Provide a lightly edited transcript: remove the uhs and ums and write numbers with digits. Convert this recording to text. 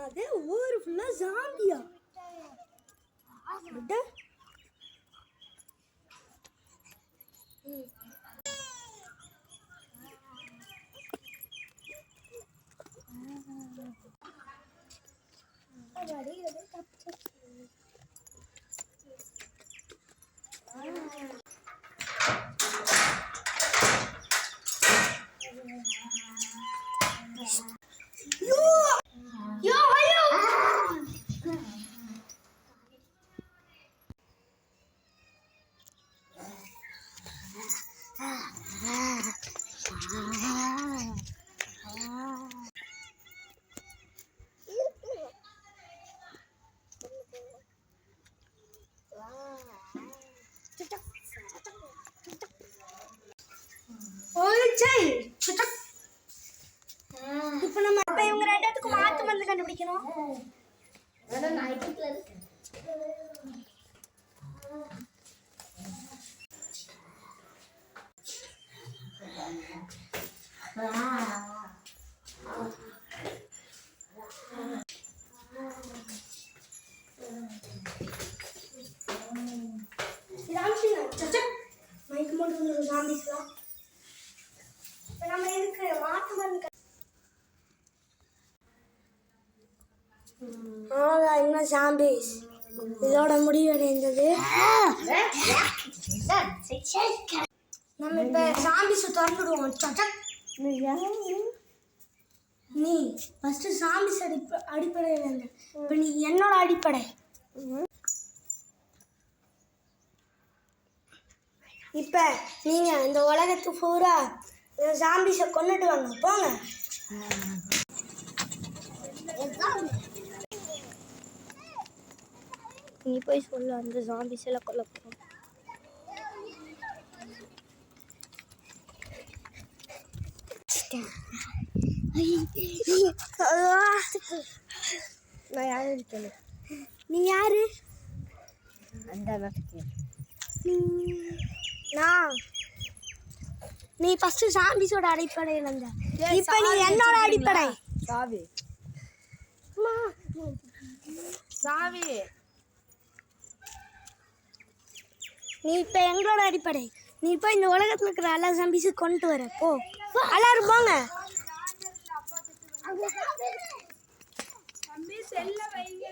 அது ஊர் ஃபுல்லா ஜாம்பியா விட இப்ப நம்ம இவங்க ரெண்டுத்துக்கும் மாத்து மருந்து கண்டுபிடிக்கணும். இன்னும் ஜாம்பிஸ் இதோட முடிவடைந்தது. நம்ம இப்ப ஜாம்பிஸ் திறந்துடுவோம். நீ ஃபர்ஸ்ட் ஜாம்பிஸ் அடிப்படையில் இருந்த இப்ப நீ என்னோட அடிப்படை. இப்ப நீங்க இந்த உலகத்து பூரா ஜாம்பிஸை கொண்டுட்டு வாங்க போங்க. நீ போய் சொல்லு அந்த ஜாம்பிஸ் எல்லாம் கொல்ல போறோம். நான் யாரு இருக்கேன்? நீ யாரு? நீ ஃபர்ஸ்ட் ஜாம்பிஸோட அடிப்படையில் இருந்த, இப்ப நீ என்னோட அடிப்படை. சாவி சாவி நீ இப்ப எங்களோட அடிப்படை. நீ இப்ப இந்த உலகத்துல இருக்கிற எல்லா ஜாம்பிஸும் கொண்டு வர போ. எல்லாரும் போங்க.